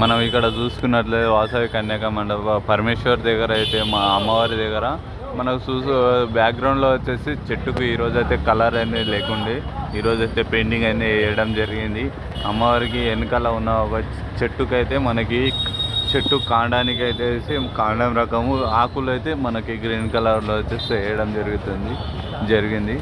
మనం ఇక్కడ చూసుకున్నట్లయితే వాసవి కన్యాక మండప పరమేశ్వర్ దగ్గర అయితే మా అమ్మవారి దగ్గర మనకు బ్యాక్గ్రౌండ్లో వచ్చేసి చెట్టుకు ఈరోజు అయితే కలర్ అనేది లేకుండే ఈరోజు అయితే పెయింటింగ్ అనేది వేయడం జరిగింది. అమ్మవారికి వెనకాల ఉన్న ఒక చెట్టుకైతే మనకి చెట్టు కాండానికి అయితే కాండం రకము ఆకులు అయితే మనకి గ్రీన్ కలర్లో వచ్చేసి వేయడం జరిగింది.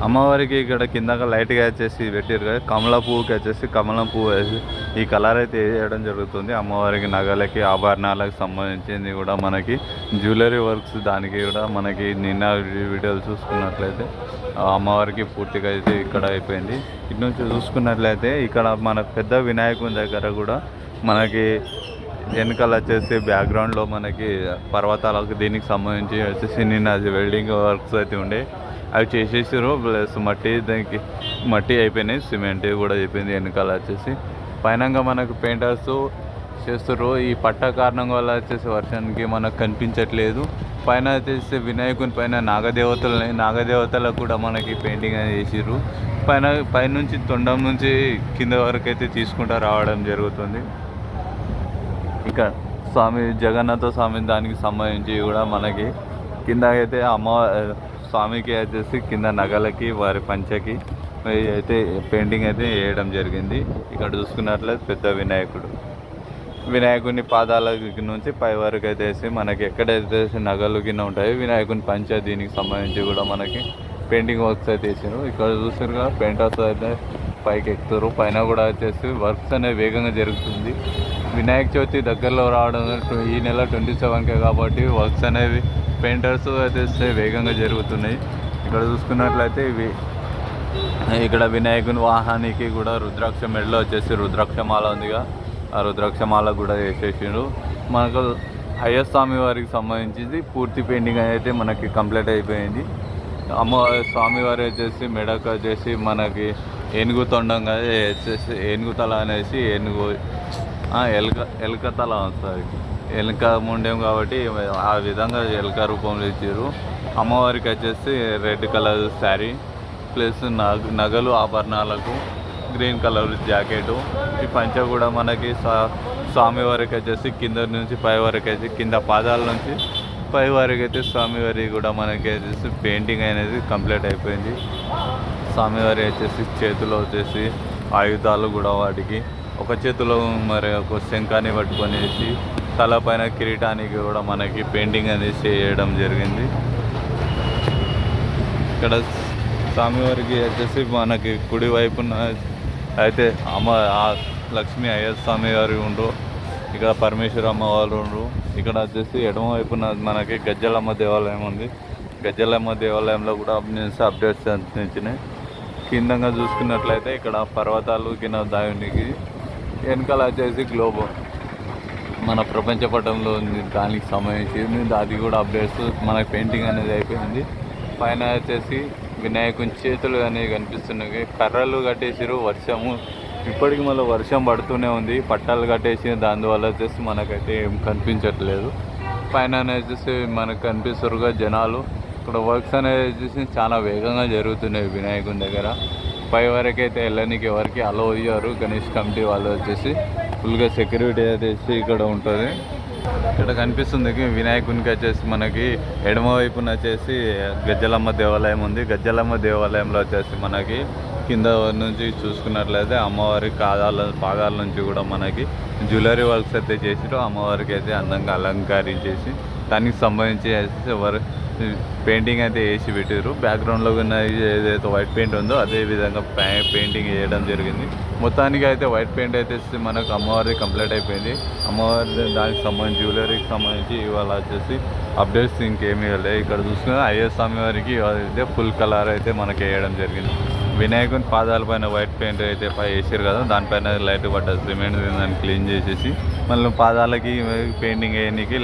అమ్మవారికి ఇక్కడ కిందగా లైట్గా వచ్చేసి పెట్టారు కదా, కమల పువ్వుకి వచ్చేసి కమలం పువ్వు వేసి ఈ కలర్ అయితే వేయడం జరుగుతుంది. అమ్మవారికి నగలకి ఆభరణాలకు సంబంధించింది కూడా మనకి జ్యువెలరీ వర్క్స్ దానికి కూడా మనకి నిన్న వీడియోలు చూసుకున్నట్లయితే అమ్మవారికి పూర్తిగా అయితే ఇక్కడ అయిపోయింది. ఇటు నుంచి చూసుకున్నట్లయితే ఇక్కడ మన పెద్ద వినాయకుని దగ్గర కూడా మనకి వెనకాల వచ్చేసి బ్యాక్గ్రౌండ్లో మనకి పర్వతాలకు దీనికి సంబంధించి వచ్చేసి నిన్న వెల్డింగ్ వర్క్స్ అయితే ఉండే అవి చేసేసారు. ప్లస్ దానికి మట్టి అయిపోయినాయి, సిమెంట్ కూడా అయిపోయింది. వెనకాల వచ్చేసి పైనంగా మనకు పెయింటర్స్ చేస్తారు. ఈ పట్ట కారణం వల్ల వచ్చేసి వర్షానికి మనకు కనిపించట్లేదు. పైన వచ్చేసి వినాయకుని పైన నాగదేవతలకు కూడా మనకి పెయింటింగ్ అనేది చేసిర్రు. పైనుంచి తొండం నుంచి కింద వరకు అయితే తీసుకుంటూ రావడం జరుగుతుంది. ఇక జగన్నాథ స్వామి దానికి సంబంధించి కూడా మనకి కింద అయితే స్వామికి వచ్చేసి కింద నగలకి వారి పంచకి అయితే పెయింటింగ్ అయితే వేయడం జరిగింది. ఇక్కడ చూసుకున్నట్లయితే పెద్ద వినాయకుని పాదాల నుంచి పై వరకు అయితే వేసి మనకి ఎక్కడైతే నగలు కింద ఉంటాయో వినాయకుని పంచ దీనికి సంబంధించి కూడా మనకి పెయింటింగ్ వర్క్స్ అయితే వేసారు. ఇక్కడ చూసారు కదా, పెయింటర్స్ అయితే పైకి ఎక్కుతారు. పైన కూడా వచ్చేసి వర్క్స్ అనేవి వేగంగా జరుగుతుంది. వినాయక చవితి దగ్గరలో రావడం ఈ నెల 27కే కాబట్టి వర్క్స్ అనేవి పెయింటర్స్ అయితే వేగంగా జరుగుతున్నాయి. ఇక్కడ చూసుకున్నట్లయితే ఇక్కడ వినాయకుని వాహనానికి కూడా రుద్రాక్ష మెడలో వచ్చేసి రుద్రాక్షమాల ఉందిగా, ఆ రుద్రాక్షమాల కూడా వేసేసిండు. మనకు అయ్యప్ప స్వామి వారికి సంబంధించి పూర్తి పెయింటింగ్ అయితే మనకి కంప్లీట్ అయిపోయింది. స్వామివారి వచ్చేసి మెడకు వచ్చేసి మనకి ఏనుగు తొండంగా వచ్చేసి ఏనుగు తల అనేసి ఎలుక తల వస్తుంది. ఎలుక ముండేం కాబట్టి ఆ విధంగా ఎలుక రూపంలో ఇచ్చారు. అమ్మవారికి వచ్చేసి రెడ్ కలర్ శారీ ప్లస్ నగలు ఆభరణాలకు గ్రీన్ కలర్ జాకెటు. ఈ పంచ కూడా మనకి స్వామివారికి వచ్చేసి కింద నుంచి పై వరకు అయితే కింద పాదాల నుంచి పై వరకు అయితే స్వామివారి కూడా మనకి వచ్చేసి పెయింటింగ్ అనేది కంప్లీట్ అయిపోయింది. స్వామివారి వచ్చేసి చేతిలో వచ్చేసి ఆయుధాలు కూడా వాటికి ఒక చేతిలో మరి ఒక శంఖాన్ని పట్టుకొనేసి తలపైన కిరీటానికి కూడా మనకి పెయింటింగ్ అనేది చేయడం జరిగింది. ఇక్కడ స్వామివారికి వచ్చేసి మనకి కుడి వైపున అయితే లక్ష్మీ అయ్యప్ప స్వామి వారు ఉండ్రు, ఇక్కడ పరమేశ్వర అమ్మవారు ఉండ్రు. ఇక్కడ వచ్చేసి ఎడమ వైపున మనకి గజ్జలమ్మ దేవాలయం ఉంది. గజ్జలమ్మ దేవాలయంలో కూడా అప్డేట్స్ అందించినాయి. కిందంగా చూసుకున్నట్లయితే ఇక్కడ పర్వతాలు కింద దానికి వెనకాల వచ్చేసి గ్లోబ్ మన ప్రపంచ పటంలో ఉంది, దానికి సంబంధించి అది కూడా అప్డేట్స్ మనకి పెయింటింగ్ అనేది అయిపోయింది. పైన వచ్చేసి వినాయకుని చేతులు అనేవి కనిపిస్తున్నాయి. కర్రలు కట్టేసారు. వర్షము ఇప్పటికి మళ్ళీ వర్షం పడుతూనే ఉంది. పట్టాలు కట్టేసి దానివల్ల వచ్చేసి మనకైతే ఏం కనిపించట్లేదు. పైన వచ్చేసి మనకు కనిపిస్తారుగా జనాలు. ఇక్కడ వర్క్స్ అనేది వచ్చేసి చాలా వేగంగా జరుగుతున్నాయి వినాయకుని దగ్గర. పై వరకు అయితే వెళ్ళడానికి ఎవరికి అలో అయ్యారు. గణేష్ కమిటీ వాళ్ళు వచ్చేసి ఫుల్గా సెక్యూరిటీ అయితే ఇక్కడ ఉంటుంది. ఇక్కడ కనిపిస్తుంది వినాయకునికి వచ్చేసి మనకి ఎడమ వైపున వచ్చేసి గజ్జలమ్మ దేవాలయం ఉంది. గజ్జలమ్మ దేవాలయంలో వచ్చేసి మనకి కింద నుంచి చూసుకున్నట్లయితే అమ్మవారి పాదాల నుంచి కూడా మనకి జ్యువెలరీ వర్క్స్ అయితే చేసిరో అమ్మవారికి అయితే అందంగా అలంకరించేసి దానికి సంబంధించి పెయింటింగ్ అయితే వేసి పెట్టారు. బ్యాక్గ్రౌండ్లో ఉన్న ఏదైతే వైట్ పెయింట్ ఉందో అదే విధంగా పెయింటింగ్ వేయడం జరిగింది. మొత్తానికి అయితే వైట్ పెయింట్ అయితే మనకు అమ్మవారి కంప్లీట్ అయిపోయింది. అమ్మవారి దానికి సంబంధించి జ్యువెలరీకి సంబంధించి ఇవాళ వచ్చేసి అప్డేట్స్ ఇంకేమీ వెళ్ళాయి. ఇక్కడ చూసుకున్న అయ్యప్ప స్వామి వారికి అయితే ఫుల్ కలర్ అయితే మనకి వేయడం జరిగింది. వినాయకుని పాదాలపైన వైట్ పెయింట్ అయితే వేసారు కదా, దానిపైన లైట్ పడ్డది సిమెంట్ దాన్ని క్లీన్ చేసేసి మళ్ళీ పాదాలకి పెయింటింగ్ వేయడానికి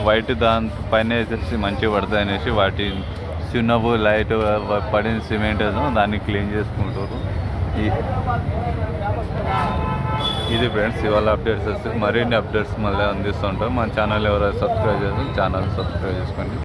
వైట్ దానిపైన వేసేసి మంచిగా పడుతుంది అనేసి వాటి చిన్నపు లైట్ పడిన సిమెంట్ దాన్ని క్లీన్ చేసుకుంటారు. ఇది ఫ్రెండ్స్ ఇవాళ అప్డేట్స్ వస్తే మరిన్ని అప్డేట్స్ మళ్ళీ అందిస్తుంటాం. మన ఛానల్ ఎవరైనా సబ్స్క్రైబ్ చేస్తే ఛానల్ సబ్స్క్రైబ్ చేసుకోండి.